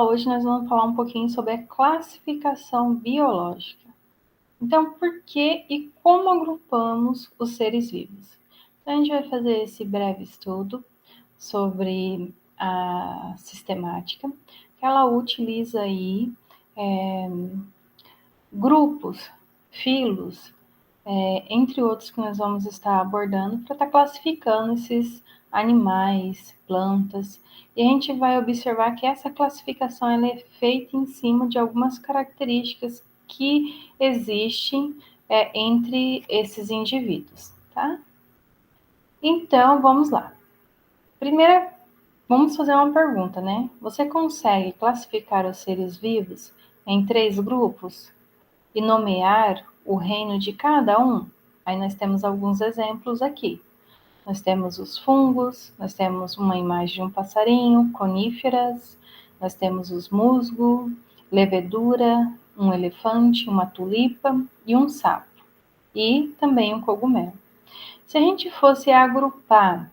Hoje nós vamos falar um pouquinho sobre a classificação biológica. Então, por que e como agrupamos os seres vivos? Então, a gente vai fazer esse breve estudo sobre a sistemática, que ela utiliza aí grupos, filos, entre outros que nós vamos estar abordando, para estar classificando esses animais, plantas, e a gente vai observar que essa classificação ela é feita em cima de algumas características que existem entre esses indivíduos, tá? Então, vamos lá. Primeiro, vamos fazer uma pergunta, né? Você consegue classificar os seres vivos em 3 grupos e nomear o reino de cada um? Aí nós temos alguns exemplos aqui. Nós temos os fungos, nós temos uma imagem de um passarinho, coníferas, nós temos os musgo, levedura, um elefante, uma tulipa e um sapo. E também um cogumelo. Se a gente fosse agrupar,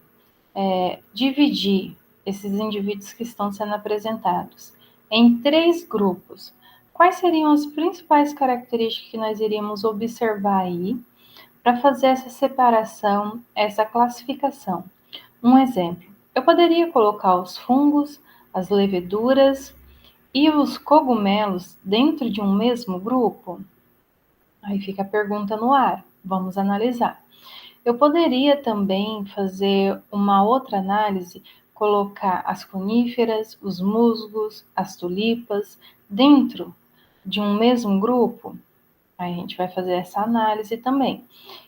dividir esses indivíduos que estão sendo apresentados em 3 grupos, quais seriam as principais características que nós iríamos observar aí para fazer essa separação, essa classificação? Um exemplo, eu poderia colocar os fungos, as leveduras e os cogumelos dentro de um mesmo grupo? Aí fica a pergunta no ar, vamos analisar. Eu poderia também fazer uma outra análise, colocar as coníferas, os musgos, as tulipas dentro de um mesmo grupo? Aí a gente vai fazer essa análise também.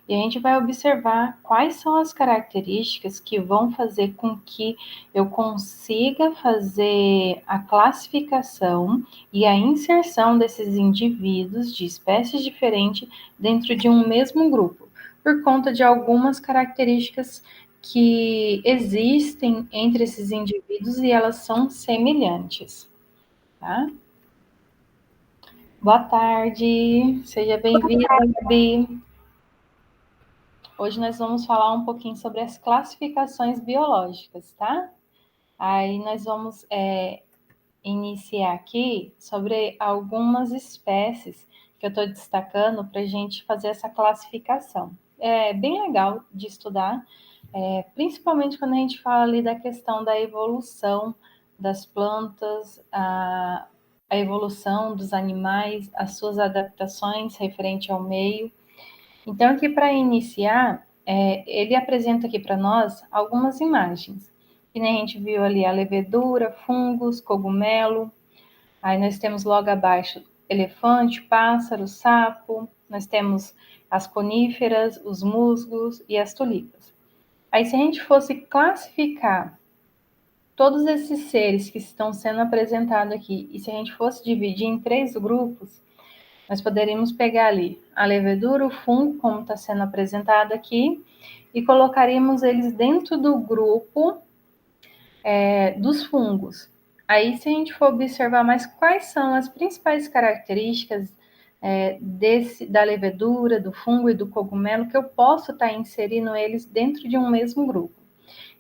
E a gente vai observar quais são as características que vão fazer com que eu consiga fazer a classificação e a inserção desses indivíduos de espécies diferentes dentro de um mesmo grupo, por conta de algumas características que existem entre esses indivíduos e elas são semelhantes, tá? Boa tarde, seja bem-vinda, Gabi. Hoje nós vamos falar um pouquinho sobre as classificações biológicas, tá? Aí nós vamos iniciar aqui sobre algumas espécies que eu estou destacando para a gente fazer essa classificação. É bem legal de estudar, principalmente quando a gente fala ali da questão da evolução das plantas, a evolução dos animais, as suas adaptações referente ao meio. Então, aqui para iniciar, ele apresenta aqui para nós algumas imagens. Que nem a gente viu ali a levedura, fungos, cogumelo. Aí nós temos logo abaixo elefante, pássaro, sapo. Nós temos as coníferas, os musgos e as tulipas. Aí se a gente fosse classificar todos esses seres que estão sendo apresentados aqui, e se a gente fosse dividir em 3 grupos, nós poderíamos pegar ali a levedura, o fungo, como está sendo apresentado aqui, e colocaríamos eles dentro do grupo dos fungos. Aí, se a gente for observar mais quais são as principais características da levedura, do fungo e do cogumelo, que eu posso estar inserindo eles dentro de um mesmo grupo.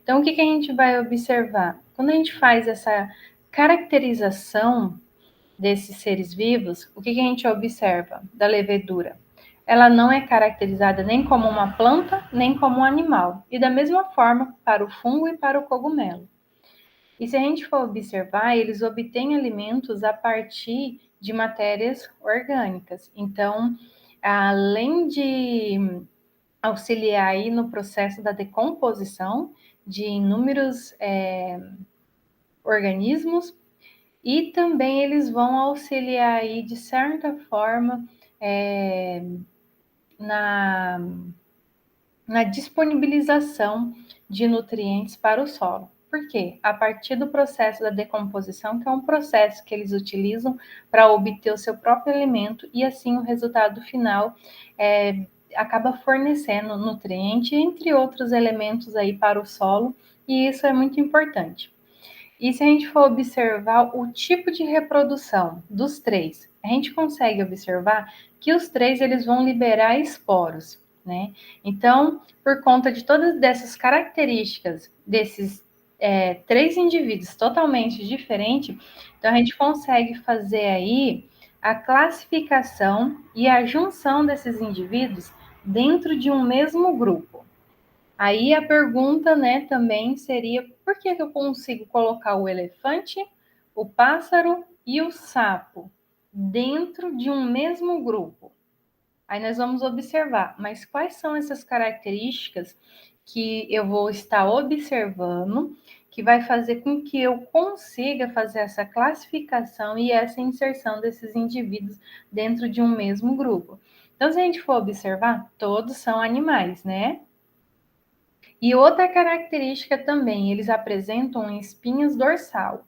Então, o que a gente vai observar? Quando a gente faz essa caracterização desses seres vivos, o que a gente observa da levedura? Ela não é caracterizada nem como uma planta, nem como um animal. E da mesma forma para o fungo e para o cogumelo. E se a gente for observar, eles obtêm alimentos a partir de matérias orgânicas. Então, além de auxiliar aí no processo da decomposição de inúmeros organismos, e também eles vão auxiliar aí, de certa forma, na disponibilização de nutrientes para o solo. Por quê? A partir do processo da decomposição, que é um processo que eles utilizam para obter o seu próprio alimento, e assim o resultado final acaba fornecendo nutriente, entre outros elementos aí para o solo, e isso é muito importante. E se a gente for observar o tipo de reprodução dos 3, a gente consegue observar que os 3 eles vão liberar esporos, né? Então, por conta de todas dessas características desses 3 indivíduos totalmente diferentes, então a gente consegue fazer aí a classificação e a junção desses indivíduos dentro de um mesmo grupo. Aí a pergunta, né, também seria: por que eu consigo colocar o elefante, o pássaro e o sapo dentro de um mesmo grupo? Aí nós vamos observar, mas quais são essas características que eu vou estar observando, que vai fazer com que eu consiga fazer essa classificação e essa inserção desses indivíduos dentro de um mesmo grupo? Então, se a gente for observar, todos são animais, né? E outra característica também, eles apresentam espinhas dorsal.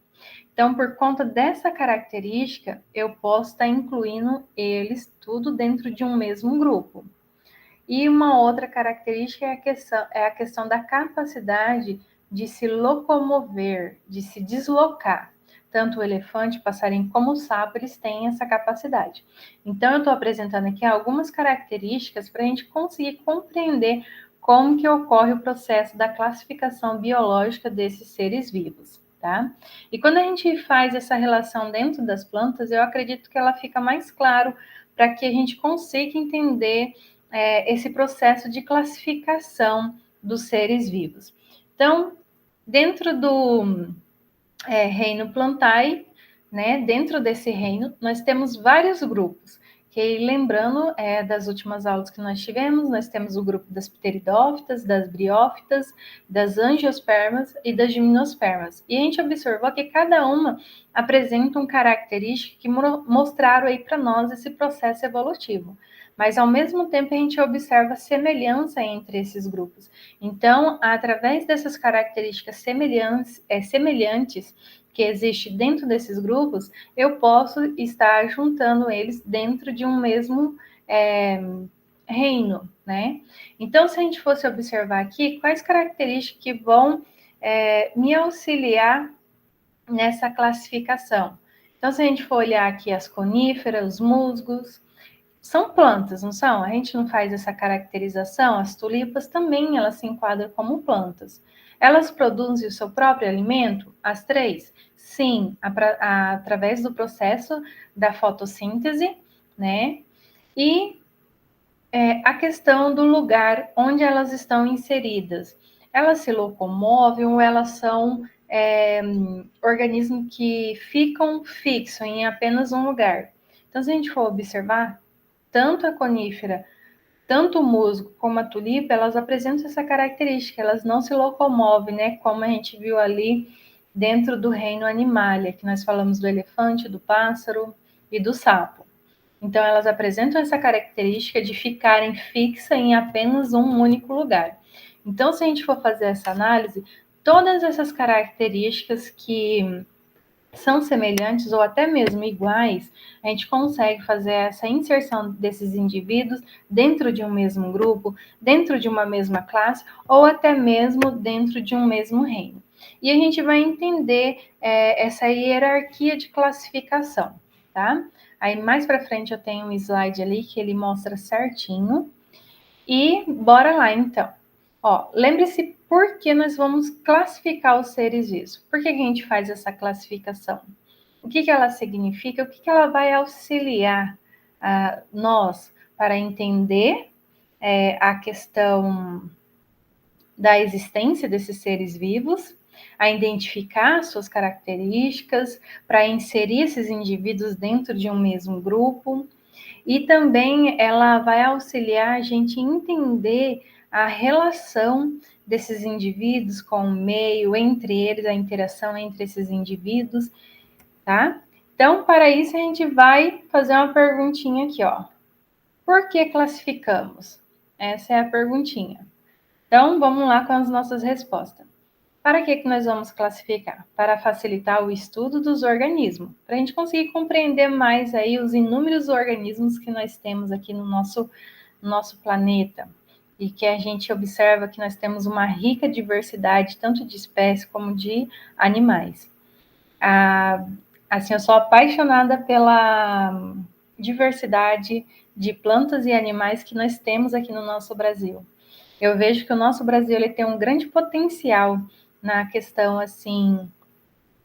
Então, por conta dessa característica, eu posso estar incluindo eles tudo dentro de um mesmo grupo. E uma outra característica é a questão da capacidade de se locomover, de se deslocar. Tanto o elefante, o passarinho como o sapo, eles têm essa capacidade. Então, eu estou apresentando aqui algumas características para a gente conseguir compreender como que ocorre o processo da classificação biológica desses seres vivos, tá? E quando a gente faz essa relação dentro das plantas, eu acredito que ela fica mais claro para que a gente consiga entender esse processo de classificação dos seres vivos. Então, dentro do reino Plantae, né, dentro desse reino, nós temos vários grupos. Que lembrando das últimas aulas que nós tivemos, nós temos o grupo das pteridófitas, das briófitas, das angiospermas e das gimnospermas. E a gente observou que cada uma apresenta um característica que mostraram aí para nós esse processo evolutivo. Mas, ao mesmo tempo, a gente observa semelhança entre esses grupos. Então, através dessas características semelhantes que existem dentro desses grupos, eu posso estar juntando eles dentro de um mesmo reino, né? Então, se a gente fosse observar aqui, quais características que vão me auxiliar nessa classificação? Então, se a gente for olhar aqui as coníferas, os musgos, são plantas, não são? A gente não faz essa caracterização. As tulipas também, elas se enquadram como plantas. Elas produzem o seu próprio alimento? As 3? Sim, através do processo da fotossíntese, né? E a questão do lugar onde elas estão inseridas. Elas se locomovem ou elas são organismos que ficam fixos em apenas um lugar? Então, se a gente for observar, tanto a conífera, tanto o musgo como a tulipa, elas apresentam essa característica, elas não se locomovem, né? Como a gente viu ali dentro do reino animalia, que nós falamos do elefante, do pássaro e do sapo. Então, elas apresentam essa característica de ficarem fixas em apenas um único lugar. Então, se a gente for fazer essa análise, todas essas características que são semelhantes ou até mesmo iguais, a gente consegue fazer essa inserção desses indivíduos dentro de um mesmo grupo, dentro de uma mesma classe ou até mesmo dentro de um mesmo reino. E a gente vai entender essa hierarquia de classificação, tá? Aí mais para frente eu tenho um slide ali que ele mostra certinho. E bora lá então. Ó, lembre-se por que nós vamos classificar os seres vivos. Por que a gente faz essa classificação? O que ela significa? O que ela vai auxiliar a nós para entender a questão da existência desses seres vivos, a identificar suas características, para inserir esses indivíduos dentro de um mesmo grupo. E também ela vai auxiliar a gente a entender a relação desses indivíduos com o meio, entre eles, a interação entre esses indivíduos, tá? Então, para isso, a gente vai fazer uma perguntinha aqui, ó. Por que classificamos? Essa é a perguntinha. Então, vamos lá com as nossas respostas. Para que nós vamos classificar? Para facilitar o estudo dos organismos, para a gente conseguir compreender mais aí os inúmeros organismos que nós temos aqui no nosso planeta e que a gente observa que nós temos uma rica diversidade, tanto de espécies como de animais. Assim, eu sou apaixonada pela diversidade de plantas e animais que nós temos aqui no nosso Brasil. Eu vejo que o nosso Brasil ele tem um grande potencial na questão, assim,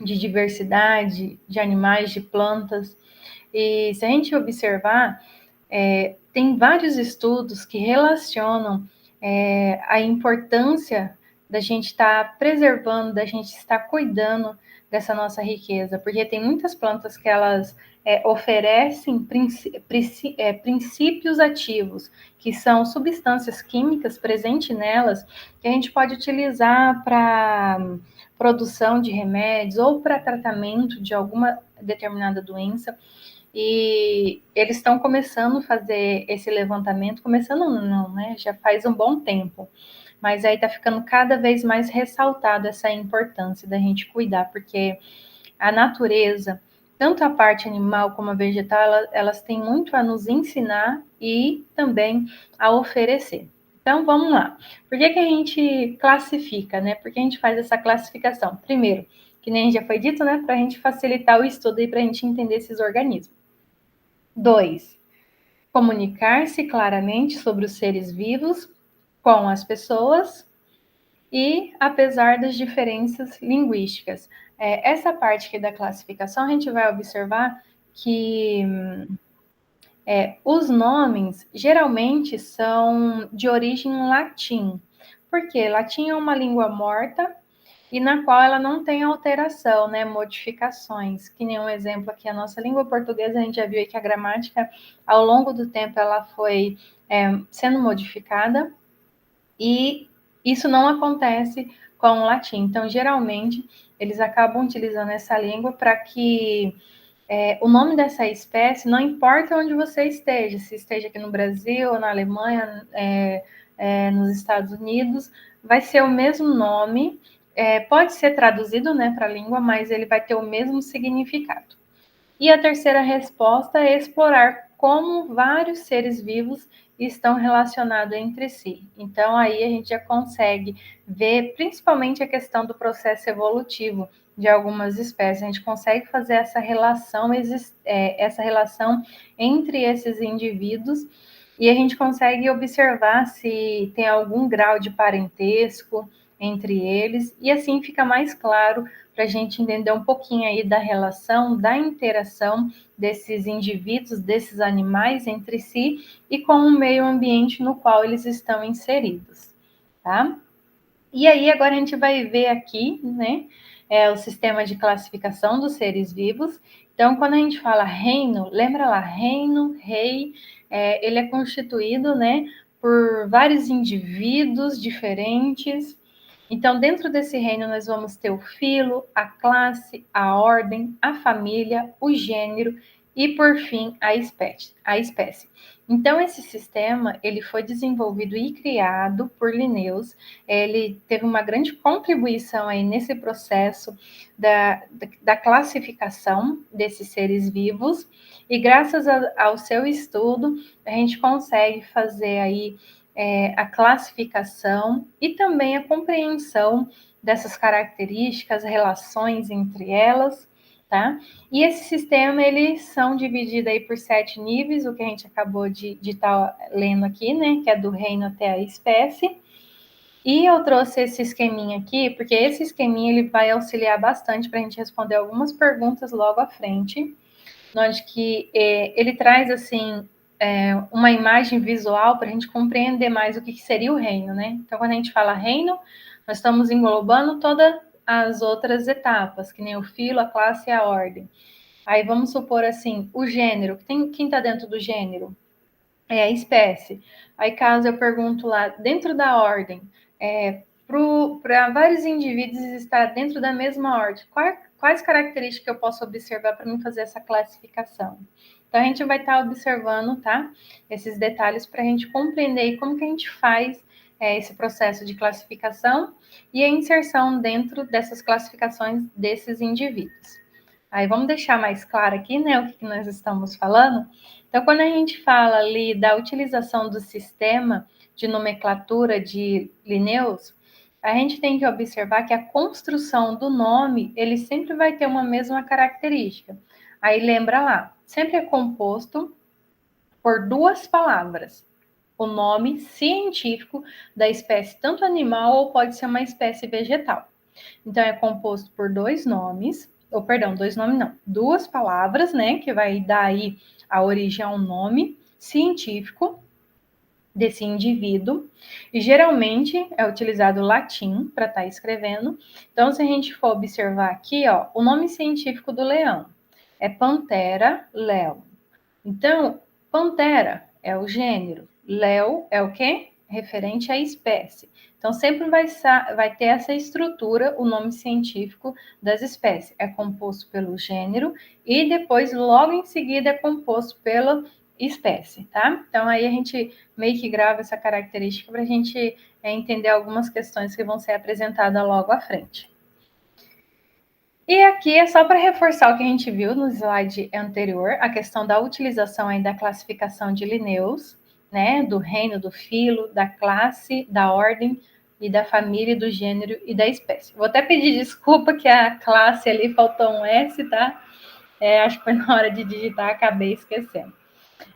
de diversidade de animais, de plantas. E se a gente observar, tem vários estudos que relacionam a importância da gente estar preservando, da gente estar cuidando dessa nossa riqueza, porque tem muitas plantas que elas oferecem princípios ativos, que são substâncias químicas presentes nelas, que a gente pode utilizar para produção de remédios ou para tratamento de alguma determinada doença. E eles estão começando a fazer esse levantamento, começando não, né? Já faz um bom tempo. Mas aí está ficando cada vez mais ressaltado essa importância da gente cuidar, porque a natureza, tanto a parte animal como a vegetal, elas têm muito a nos ensinar e também a oferecer. Então, vamos lá. Por que a gente classifica, né? Por que a gente faz essa classificação? Primeiro, que nem já foi dito, né? Para a gente facilitar o estudo e para a gente entender esses organismos. 2. Comunicar-se claramente sobre os seres vivos com as pessoas e apesar das diferenças linguísticas. Essa parte aqui da classificação, a gente vai observar que os nomes geralmente são de origem latim, porque latim é uma língua morta e na qual ela não tem alteração, né, modificações. Que nem um exemplo aqui, a nossa língua portuguesa, a gente já viu aí que a gramática, ao longo do tempo, ela foi sendo modificada, e isso não acontece com o latim. Então, geralmente, eles acabam utilizando essa língua para que o nome dessa espécie, não importa onde você esteja, se esteja aqui no Brasil, na Alemanha, nos Estados Unidos, vai ser o mesmo nome, pode ser traduzido, né, para a língua, mas ele vai ter o mesmo significado. E a terceira resposta é explorar como vários seres vivos estão relacionados entre si. Então, aí a gente já consegue ver principalmente a questão do processo evolutivo de algumas espécies. A gente consegue fazer essa relação entre esses indivíduos e a gente consegue observar se tem algum grau de parentesco entre eles, e assim fica mais claro para a gente entender um pouquinho aí da relação, da interação desses indivíduos, desses animais entre si e com o meio ambiente no qual eles estão inseridos, tá? E aí agora a gente vai ver aqui, né, o sistema de classificação dos seres vivos. Então, quando a gente fala reino, lembra lá, reino, rei, ele é constituído, né, por vários indivíduos diferentes. Então, dentro desse reino, nós vamos ter o filo, a classe, a ordem, a família, o gênero e, por fim, a espécie. Então, esse sistema ele foi desenvolvido e criado por Linnaeus. Ele teve uma grande contribuição aí nesse processo da classificação desses seres vivos, e graças ao seu estudo, a gente consegue fazer aí a classificação e também a compreensão dessas características, relações entre elas, tá? E esse sistema, eles são divididos aí por 7 níveis, o que a gente acabou de estar lendo aqui, né? Que é do reino até a espécie. E eu trouxe esse esqueminha aqui, porque esse esqueminha ele vai auxiliar bastante para a gente responder algumas perguntas logo à frente, onde que ele traz, assim, uma imagem visual para a gente compreender mais o que seria o reino, né? Então, quando a gente fala reino, nós estamos englobando todas as outras etapas, que nem o filo, a classe e a ordem. Aí vamos supor assim, o gênero, quem está dentro do gênero? É a espécie. Aí caso eu pergunto lá, dentro da ordem, para vários indivíduos estar dentro da mesma ordem, quais características eu posso observar para mim fazer essa classificação? Então a gente vai estar observando, tá? Esses detalhes para a gente compreender como que a gente faz esse processo de classificação e a inserção dentro dessas classificações desses indivíduos. Aí vamos deixar mais claro aqui, né, o que nós estamos falando. Então, quando a gente fala ali da utilização do sistema de nomenclatura de Linnaeus, a gente tem que observar que a construção do nome, ele sempre vai ter uma mesma característica. Aí lembra lá, sempre é composto por 2 palavras. O nome científico da espécie, tanto animal ou pode ser uma espécie vegetal. Então, é composto por dois nomes não, duas palavras, né, que vai dar aí a origem a um nome científico desse indivíduo, e geralmente é utilizado o latim para estar escrevendo. Então, se a gente for observar aqui, ó, o nome científico do leão é Panthera leo. Então, Panthera é o gênero, leo é o quê? Referente à espécie. Então, sempre vai ter essa estrutura, o nome científico das espécies. É composto pelo gênero e depois, logo em seguida, é composto pela espécie, tá? Então, aí a gente meio que grava essa característica para a gente entender algumas questões que vão ser apresentadas logo à frente. E aqui é só para reforçar o que a gente viu no slide anterior, a questão da utilização aí da classificação de Linnaeus, né, do reino, do filo, da classe, da ordem e da família, do gênero e da espécie. Vou até pedir desculpa que a classe ali faltou um S, tá? Acho que foi na hora de digitar, acabei esquecendo.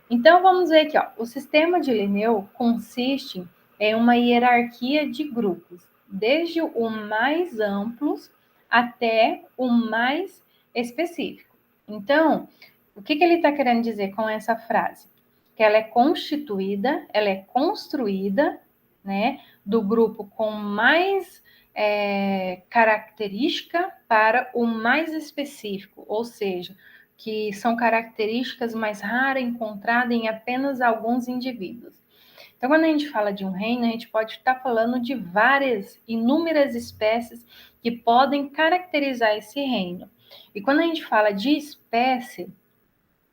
Então, vamos ver aqui, ó. O sistema de Linneu consiste em uma hierarquia de grupos, desde o mais amplos até o mais específico. Então, o que ele está querendo dizer com essa frase? Que ela é constituída, ela é construída, né, do grupo com mais característica para o mais específico, ou seja, que são características mais raras encontradas em apenas alguns indivíduos. Então, quando a gente fala de um reino, a gente pode estar falando de inúmeras espécies que podem caracterizar esse reino. E quando a gente fala de espécie,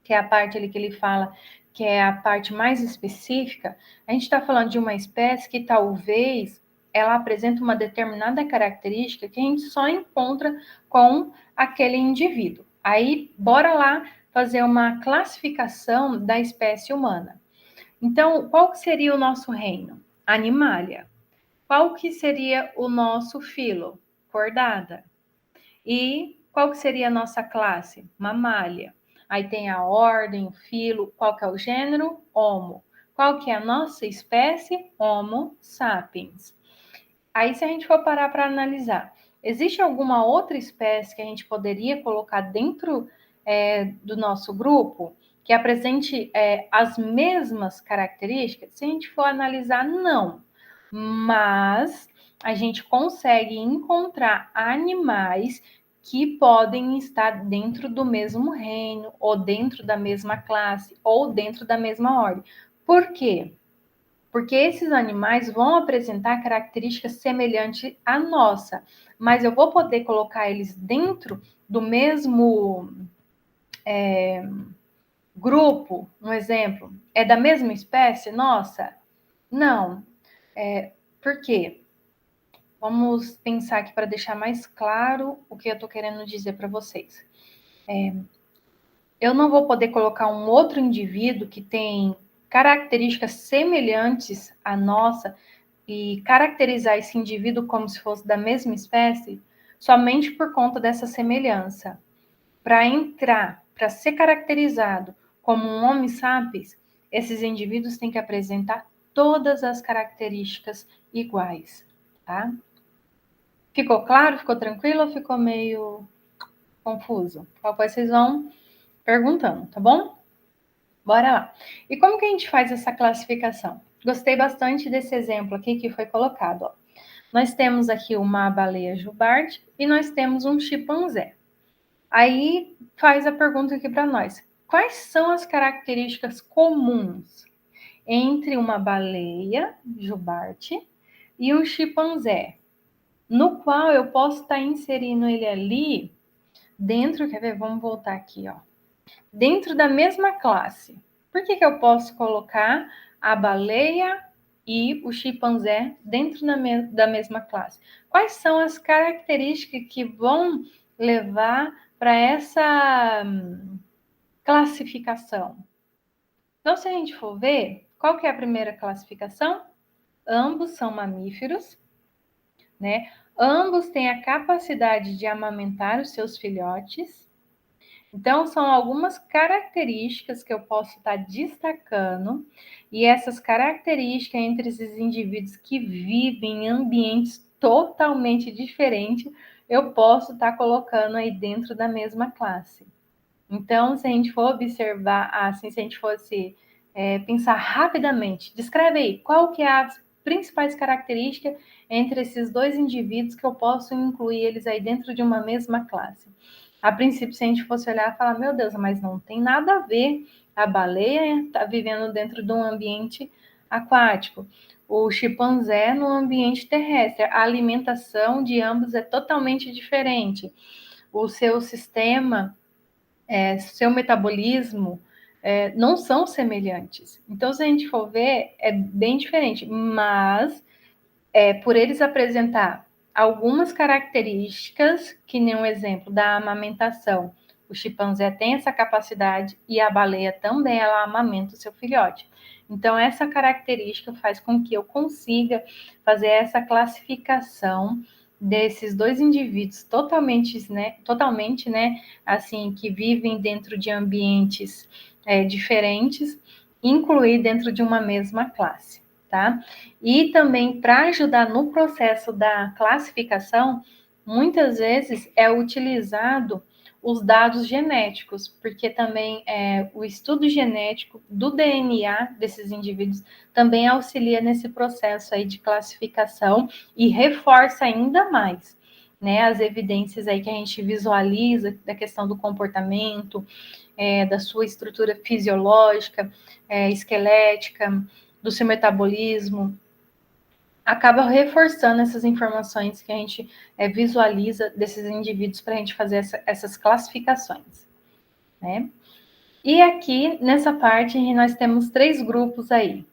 que é a parte ali que ele fala que é a parte mais específica, a gente está falando de uma espécie que talvez ela apresenta uma determinada característica que a gente só encontra com aquele indivíduo. Aí, bora lá fazer uma classificação da espécie humana. Então, qual que seria o nosso reino? Animalia. Qual que seria o nosso filo? Chordata. E qual que seria a nossa classe? Mamália. Aí tem a ordem, o filo, qual que é o gênero? Homo. Qual que é a nossa espécie? Homo sapiens. Aí se a gente for parar para analisar, existe alguma outra espécie que a gente poderia colocar dentro do nosso grupo que apresente as mesmas características? Se a gente for analisar, não. Mas a gente consegue encontrar animais que podem estar dentro do mesmo reino, ou dentro da mesma classe, ou dentro da mesma ordem. Por quê? Porque esses animais vão apresentar características semelhantes à nossa, mas eu vou poder colocar eles dentro do mesmo grupo, um exemplo, é da mesma espécie nossa? Não. Por quê? Vamos pensar aqui para deixar mais claro o que eu estou querendo dizer para vocês. Eu não vou poder colocar um outro indivíduo que tem características semelhantes à nossa e caracterizar esse indivíduo como se fosse da mesma espécie somente por conta dessa semelhança. Para ser caracterizado como um Homo sapiens, esses indivíduos têm que apresentar todas as características iguais, tá? Ficou claro? Ficou tranquilo ou ficou meio confuso? Qualquer coisa vocês vão perguntando, tá bom? Bora lá. E como que a gente faz essa classificação? Gostei bastante desse exemplo aqui que foi colocado, ó. Nós temos aqui uma baleia jubarte e nós temos um chimpanzé. Aí faz a pergunta aqui para nós. Quais são as características comuns entre uma baleia jubarte e um chimpanzé? No qual eu posso estar inserindo ele ali dentro, quer ver? Vamos voltar aqui, ó. Dentro da mesma classe. Por que eu posso colocar a baleia e o chimpanzé dentro da mesma classe? Quais são as características que vão levar para essa classificação? Então, se a gente for ver, qual que é a primeira classificação? Ambos são mamíferos, né? Ambos têm a capacidade de amamentar os seus filhotes. Então, são algumas características que eu posso estar destacando, e essas características entre esses indivíduos que vivem em ambientes totalmente diferente eu posso estar colocando aí dentro da mesma classe. Então, se a gente for observar, assim, se a gente fosse pensar rapidamente, descreve aí qual que é as principais características entre esses dois indivíduos que eu posso incluir eles aí dentro de uma mesma classe. A princípio, se a gente fosse olhar e falar, meu Deus, mas não tem nada a ver. A baleia está vivendo dentro de um ambiente aquático, o chimpanzé no ambiente terrestre. A alimentação de ambos é totalmente diferente. O seu sistema, seu metabolismo, não são semelhantes. Então, se a gente for ver, é bem diferente. Mas, por eles apresentar algumas características, que nem um exemplo da amamentação, o chimpanzé tem essa capacidade e a baleia também, ela amamenta o seu filhote. Então, essa característica faz com que eu consiga fazer essa classificação desses dois indivíduos totalmente, né, assim, que vivem dentro de ambientes diferentes, incluir dentro de uma mesma classe, tá? E também para ajudar no processo da classificação, muitas vezes é utilizado os dados genéticos, porque também o estudo genético do DNA desses indivíduos também auxilia nesse processo aí de classificação e reforça ainda mais, né, as evidências aí que a gente visualiza da questão do comportamento, da sua estrutura fisiológica, esquelética, do seu metabolismo, acaba reforçando essas informações que a gente visualiza desses indivíduos para a gente fazer essas classificações, né? E aqui, nessa parte, nós temos 3 grupos aí.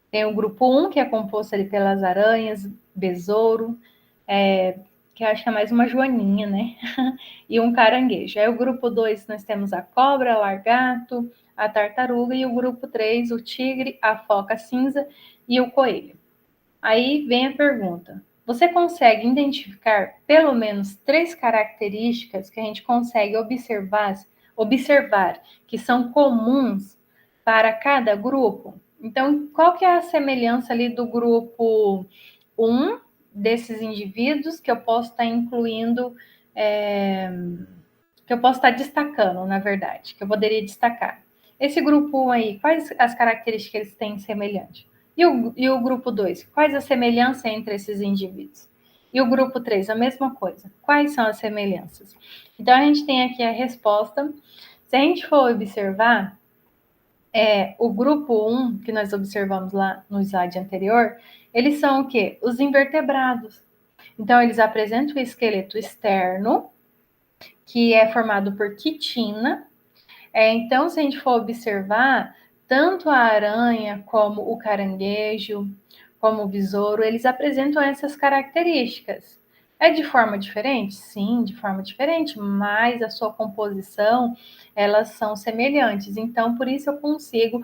Tem o grupo 1, que é composto ali pelas aranhas, besouro, que eu acho que é mais uma joaninha, né? E um caranguejo. Aí o grupo 2, nós temos a cobra, largato, a tartaruga, e o grupo 3, o tigre, a foca cinza e o coelho. Aí vem a pergunta: você consegue identificar pelo menos 3 características que a gente consegue observar que são comuns para cada grupo? Então, qual que é a semelhança ali do grupo 1 desses indivíduos que eu posso estar incluindo, que eu posso estar destacando, na verdade, que eu poderia destacar? Esse grupo 1 aí, quais as características eles têm semelhante? E o grupo 2, quais a semelhança entre esses indivíduos? E o grupo 3, a mesma coisa. Quais são as semelhanças? Então, a gente tem aqui a resposta. Se a gente for observar, o grupo 1, que nós observamos lá no slide anterior, eles são o quê? Os invertebrados. Então, eles apresentam o esqueleto externo, que é formado por quitina. Então, se a gente for observar, tanto a aranha como o caranguejo, como o besouro, eles apresentam essas características. É de forma diferente? Sim, de forma diferente, mas a sua composição, elas são semelhantes. Então, por isso eu consigo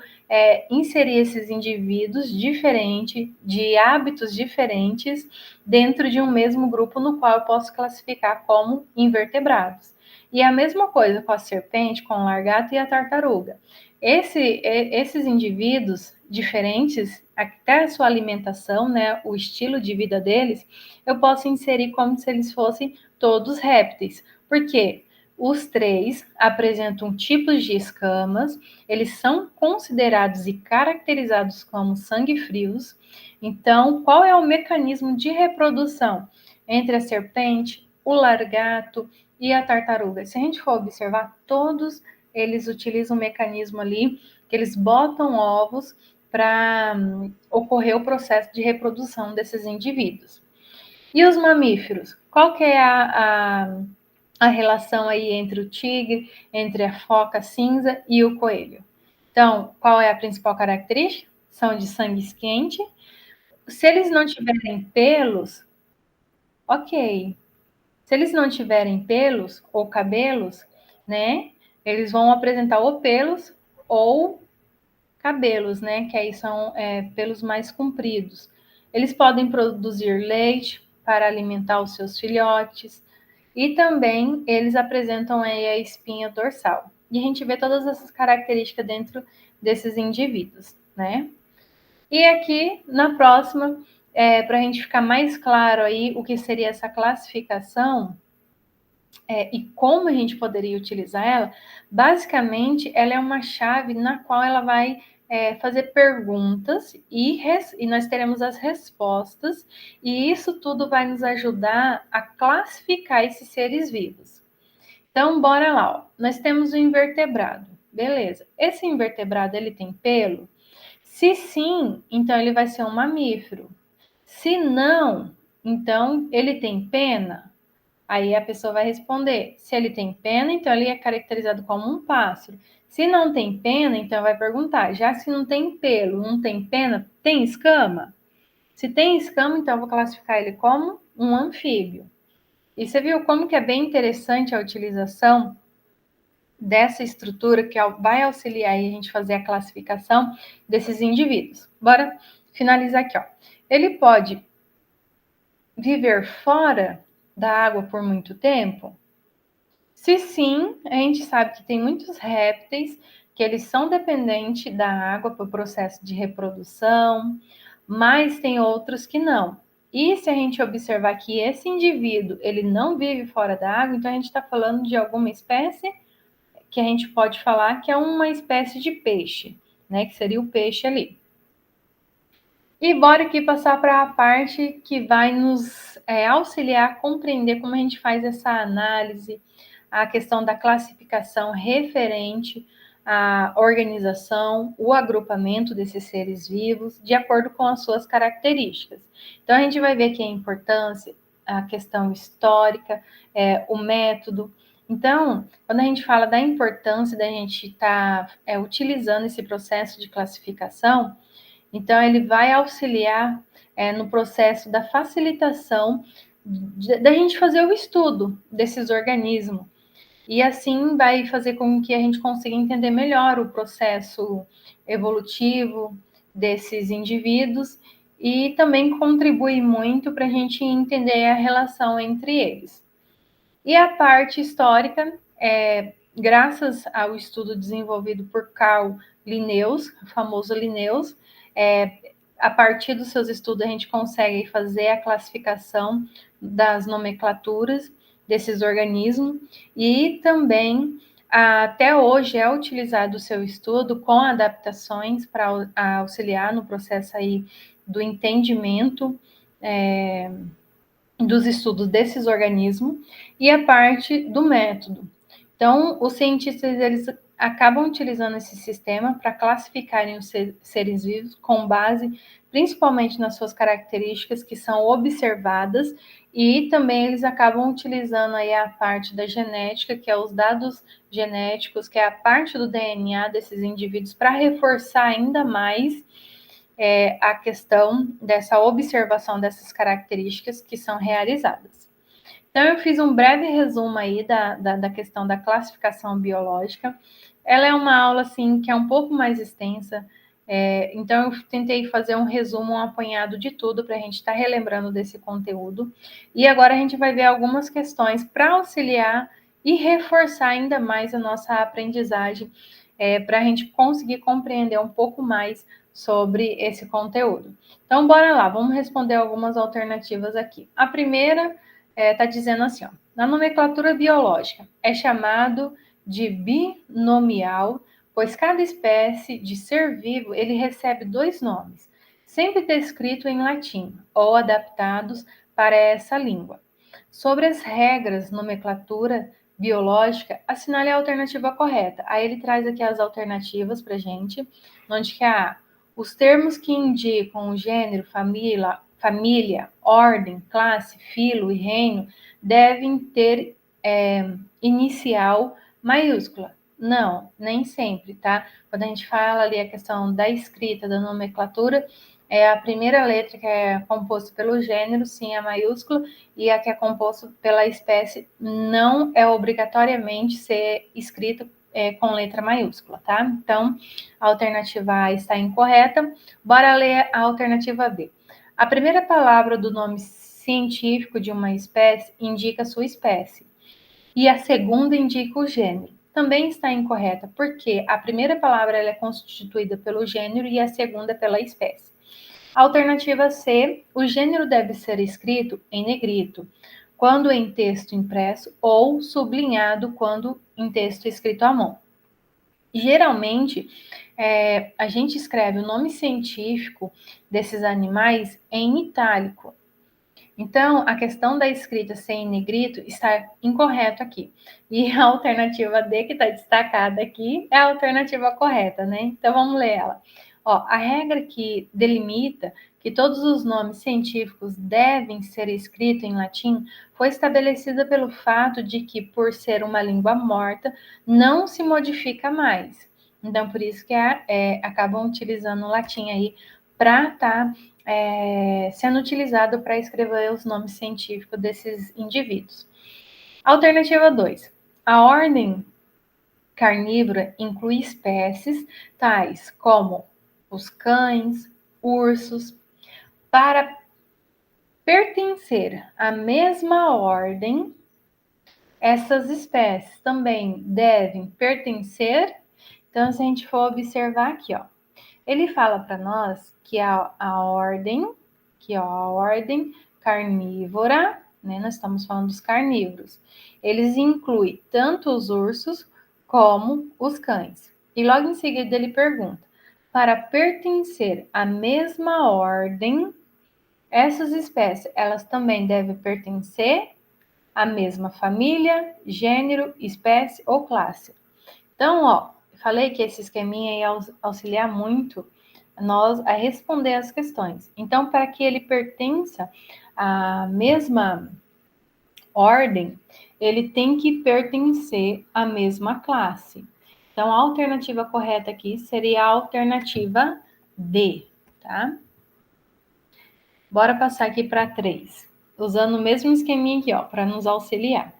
inserir esses indivíduos diferentes, de hábitos diferentes, dentro de um mesmo grupo no qual eu posso classificar como invertebrados. E a mesma coisa com a serpente, com o largato e a tartaruga. Esses indivíduos diferentes, até a sua alimentação, né, o estilo de vida deles, eu posso inserir como se eles fossem todos répteis. Por quê? Os 3 apresentam tipos de escamas, eles são considerados e caracterizados como sangue frios. Então, qual é o mecanismo de reprodução entre a serpente, o largato e a tartaruga? Se a gente for observar, todos eles utilizam um mecanismo ali que eles botam ovos para ocorrer o processo de reprodução desses indivíduos. E os mamíferos? Qual que é a relação aí entre o tigre, entre a foca cinza e o coelho? Então, qual é a principal característica? São de sangue quente. Se eles não tiverem pelos, ok. Se eles não tiverem pelos ou cabelos, né, eles vão apresentar ou pelos ou cabelos, né, que aí são pelos mais compridos. Eles podem produzir leite para alimentar os seus filhotes e também eles apresentam aí a espinha dorsal. E a gente vê todas essas características dentro desses indivíduos, né? E aqui, na próxima, para a gente ficar mais claro aí o que seria essa classificação e como a gente poderia utilizar ela, basicamente ela é uma chave na qual ela vai fazer perguntas e nós teremos as respostas, e isso tudo vai nos ajudar a classificar esses seres vivos. Então, bora lá. Ó. Nós temos o invertebrado. Beleza. Esse invertebrado, ele tem pelo? Se sim, então ele vai ser um mamífero. Se não, então ele tem pena? Aí a pessoa vai responder. Se ele tem pena, então ele é caracterizado como um pássaro. Se não tem pena, então vai perguntar. Já se não tem pelo, não tem pena, tem escama? Se tem escama, então eu vou classificar ele como um anfíbio. E você viu como que é bem interessante a utilização dessa estrutura que vai auxiliar a gente fazer a classificação desses indivíduos. Bora finalizar aqui, ó. Ele pode viver fora da água por muito tempo? Se sim, a gente sabe que tem muitos répteis que eles são dependentes da água para o processo de reprodução, mas tem outros que não. E se a gente observar que esse indivíduo ele não vive fora da água, então a gente está falando de alguma espécie que a gente pode falar que é uma espécie de peixe, né? Que seria o peixe ali. E bora aqui passar para a parte que vai nos auxiliar a compreender como a gente faz essa análise, a questão da classificação referente à organização, o agrupamento desses seres vivos, de acordo com as suas características. Então, a gente vai ver que a importância, a questão histórica, o método. Então, quando a gente fala da importância da gente estar utilizando esse processo de classificação, então ele vai auxiliar no processo da facilitação da gente fazer o estudo desses organismos. E assim vai fazer com que a gente consiga entender melhor o processo evolutivo desses indivíduos e também contribui muito para a gente entender a relação entre eles. E a parte histórica, graças ao estudo desenvolvido por Carl Linnaeus, o famoso Linnaeus, a partir dos seus estudos a gente consegue fazer a classificação das nomenclaturas desses organismos e também até hoje é utilizado o seu estudo com adaptações para auxiliar no processo aí do entendimento dos estudos desses organismos e a parte do método. Então, os cientistas eles acabam utilizando esse sistema para classificarem os seres vivos com base principalmente nas suas características que são observadas e também eles acabam utilizando aí a parte da genética, que é os dados genéticos, que é a parte do DNA desses indivíduos para reforçar ainda mais a questão dessa observação dessas características que são realizadas. Então, eu fiz um breve resumo aí da questão da classificação biológica. Ela é uma aula, assim, que é um pouco mais extensa, então eu tentei fazer um resumo, um apanhado de tudo para a gente estar relembrando desse conteúdo. E agora a gente vai ver algumas questões para auxiliar e reforçar ainda mais a nossa aprendizagem, para a gente conseguir compreender um pouco mais sobre esse conteúdo. Então, bora lá, vamos responder algumas alternativas aqui. A primeira está dizendo assim, ó, na nomenclatura biológica é chamado de binomial, pois cada espécie de ser vivo ele recebe dois nomes, sempre descrito em latim ou adaptados para essa língua. Sobre as regras nomenclatura biológica, assinale a alternativa correta. Aí ele traz aqui as alternativas para gente, onde que os termos que indicam o gênero, família, ordem, classe, filo e reino devem ter inicial maiúscula. Não, nem sempre, tá? Quando a gente fala ali a questão da escrita, da nomenclatura, a primeira letra que é composta pelo gênero, sim, é maiúscula, e a que é composta pela espécie não é obrigatoriamente ser escrita com letra maiúscula, tá? Então, a alternativa A está incorreta. Bora ler a alternativa B. A primeira palavra do nome científico de uma espécie indica sua espécie, e a segunda indica o gênero. Também está incorreta, porque a primeira palavra ela é constituída pelo gênero e a segunda pela espécie. Alternativa C, o gênero deve ser escrito em negrito, quando em texto impresso, ou sublinhado quando em texto escrito à mão. Geralmente, a gente escreve o nome científico desses animais em itálico. Então, a questão da escrita ser em negrito está incorreto aqui. E a alternativa D, que está destacada aqui, é a alternativa correta, né? Então, vamos ler ela. Ó, a regra que delimita que todos os nomes científicos devem ser escritos em latim foi estabelecida pelo fato de que, por ser uma língua morta, não se modifica mais. Então, por isso que acabam utilizando o latim aí para estar sendo utilizado para escrever os nomes científicos desses indivíduos. Alternativa 2. A ordem carnívora inclui espécies tais como os cães, ursos. Para pertencer à mesma ordem, essas espécies também devem pertencer. Então, se a gente for observar aqui, ó, ele fala para nós que a ordem carnívora, né? Nós estamos falando dos carnívoros. Eles incluem tanto os ursos como os cães. E logo em seguida ele pergunta: para pertencer à mesma ordem, essas espécies, elas também devem pertencer à mesma família, gênero, espécie ou classe. Então, ó, falei que esse esqueminha ia auxiliar muito nós a responder as questões. Então, para que ele pertença à mesma ordem, ele tem que pertencer à mesma classe. Então, a alternativa correta aqui seria a alternativa D, tá? Bora passar aqui para 3, usando o mesmo esqueminha aqui, ó, para nos auxiliar.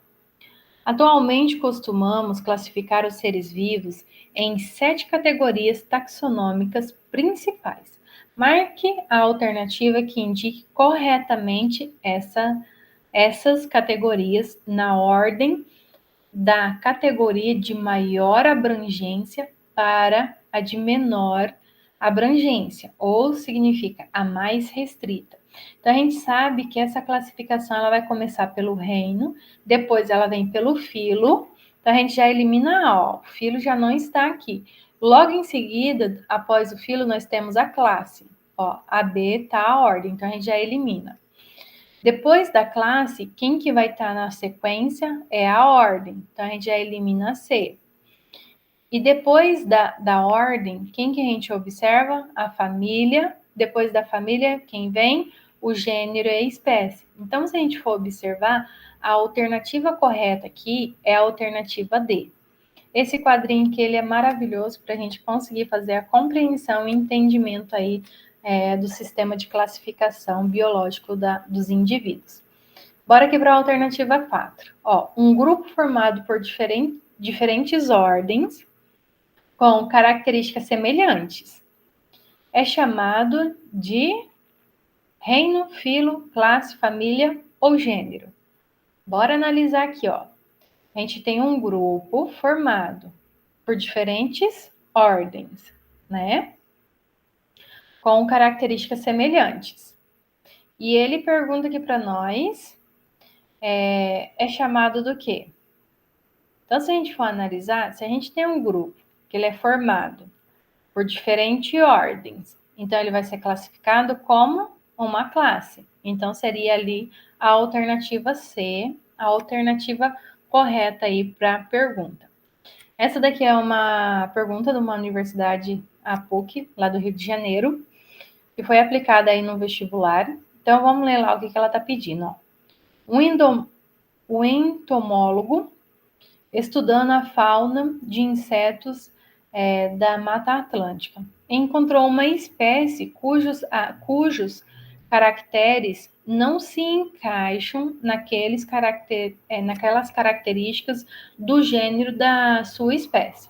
Atualmente costumamos classificar os seres vivos em 7 categorias taxonômicas principais. Marque a alternativa que indique corretamente essas categorias na ordem da categoria de maior abrangência para a de menor abrangência, ou significa a mais restrita. Então, a gente sabe que essa classificação ela vai começar pelo reino, depois ela vem pelo filo. Então, a gente já elimina A, ó, o filo já não está aqui. Logo em seguida, após o filo, nós temos a classe. Ó, a B está a ordem, então a gente já elimina. Depois da classe, quem que vai estar na sequência é a ordem. Então, a gente já elimina a C. E depois da ordem, quem que a gente observa? A família. Depois da família, quem vem? O gênero e a espécie. Então, se a gente for observar, a alternativa correta aqui é a alternativa D. Esse quadrinho que ele é maravilhoso para a gente conseguir fazer a compreensão e entendimento aí do sistema de classificação biológico dos indivíduos. Bora aqui para a alternativa 4. Ó, um grupo formado por diferentes ordens com características semelhantes é chamado de reino, filo, classe, família ou gênero. Bora analisar aqui, ó. A gente tem um grupo formado por diferentes ordens, né? Com características semelhantes. E ele pergunta aqui para nós, é chamado do quê? Então, se a gente for analisar, se a gente tem um grupo que ele é formado por diferentes ordens, então ele vai ser classificado como uma classe. Então, seria ali a alternativa C, a alternativa correta aí para a pergunta. Essa daqui é uma pergunta de uma universidade, a PUC, lá do Rio de Janeiro, que foi aplicada aí no vestibular. Então, vamos ler lá o que ela está pedindo. Ó. O entomólogo, estudando a fauna de insetos da Mata Atlântica, encontrou uma espécie cujos caracteres não se encaixam naquelas características do gênero da sua espécie.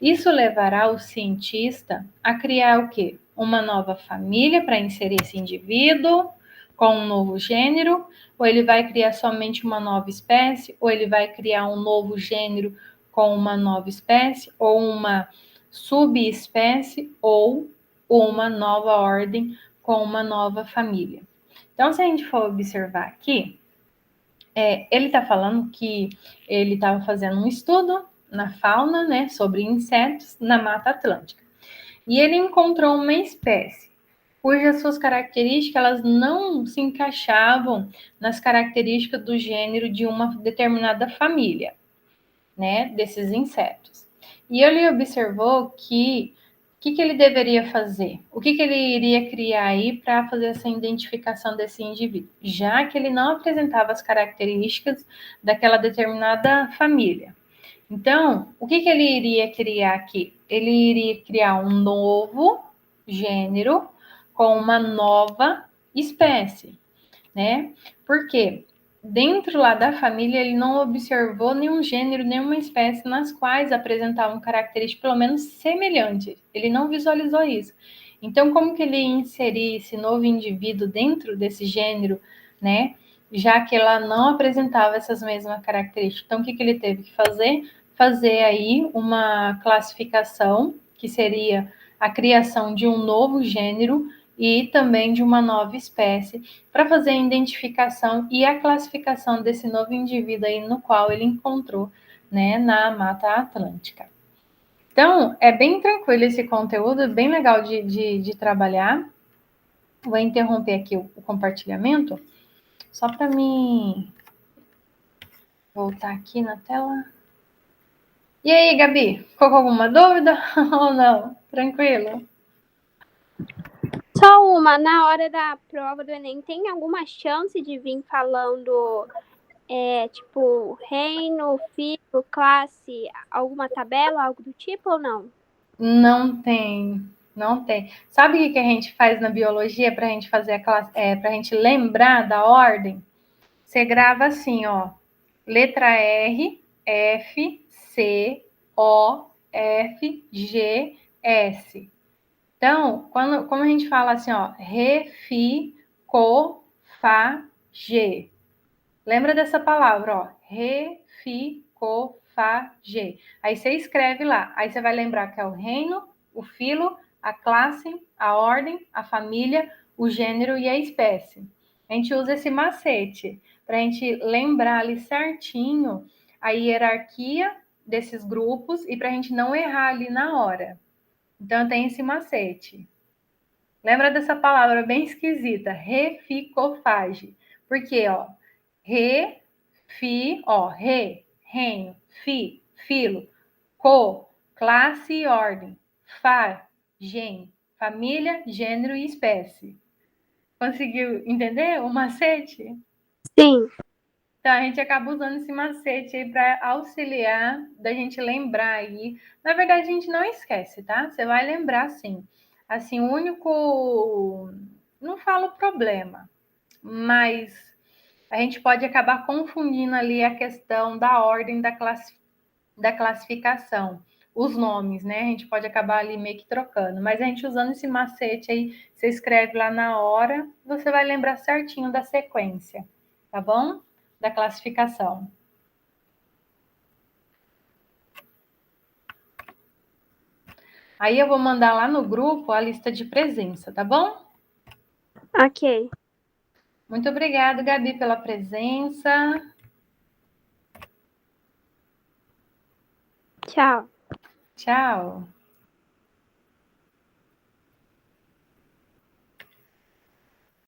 Isso levará o cientista a criar o quê? Uma nova família para inserir esse indivíduo com um novo gênero, ou ele vai criar somente uma nova espécie, ou ele vai criar um novo gênero com uma nova espécie, ou uma subespécie, ou uma nova ordem com uma nova família. Então, se a gente for observar aqui, ele está falando que ele estava fazendo um estudo na fauna, né, sobre insetos na Mata Atlântica. E ele encontrou uma espécie cujas suas características elas não se encaixavam nas características do gênero de uma determinada família, né, desses insetos. E ele observou que o que ele deveria fazer? O que ele iria criar aí para fazer essa identificação desse indivíduo? Já que ele não apresentava as características daquela determinada família. Então, o que ele iria criar aqui? Ele iria criar um novo gênero com uma nova espécie, né? Por quê? Dentro lá da família, ele não observou nenhum gênero, nenhuma espécie nas quais apresentavam características pelo menos semelhantes. Ele não visualizou isso. Então, como que ele ia inserir esse novo indivíduo dentro desse gênero, né? Já que ela não apresentava essas mesmas características. Então, o que ele teve que fazer? Fazer aí uma classificação, que seria a criação de um novo gênero e também de uma nova espécie, para fazer a identificação e a classificação desse novo indivíduo aí no qual ele encontrou, né, na Mata Atlântica. Então, é bem tranquilo esse conteúdo, é bem legal de trabalhar. Vou interromper aqui o compartilhamento, só para mim voltar aqui na tela. E aí, Gabi, ficou com alguma dúvida ou não? Tranquilo? Só uma, na hora da prova do Enem, tem alguma chance de vir falando, tipo, reino, filho, classe, alguma tabela, algo do tipo ou não? Não tem, não tem. Sabe o que a gente faz na biologia para a gente fazer a classe, para a gente lembrar da ordem? Você grava assim, ó, letra R, F, C, O, F, G, S. Então, como a gente fala assim, ó, Re, Fi, Co, Fá, G. Lembra dessa palavra, ó, Re, Fi, Co, Fá, G. Aí você escreve lá. Aí você vai lembrar que é o reino, o filo, a classe, a ordem, a família, o gênero e a espécie. A gente usa esse macete para a gente lembrar ali certinho a hierarquia desses grupos e para a gente não errar ali na hora. Então, tem esse macete. Lembra dessa palavra bem esquisita, reficofage. Porque, ó, re, fi, ó, re, reino, fi, filo, co, classe e ordem, fa, gen, família, gênero e espécie. Conseguiu entender o macete? Sim. Então, a gente acaba usando esse macete aí para auxiliar da gente lembrar aí. Na verdade, a gente não esquece, tá? Você vai lembrar sim. Assim, o único. Não falo problema, mas a gente pode acabar confundindo ali a questão da ordem da classificação. Os nomes, né? A gente pode acabar ali meio que trocando. Mas a gente usando esse macete aí, você escreve lá na hora, você vai lembrar certinho da sequência, tá bom? Da classificação. Aí eu vou mandar lá no grupo a lista de presença, tá bom? Ok. Muito obrigada, Gabi, pela presença. Tchau. Tchau.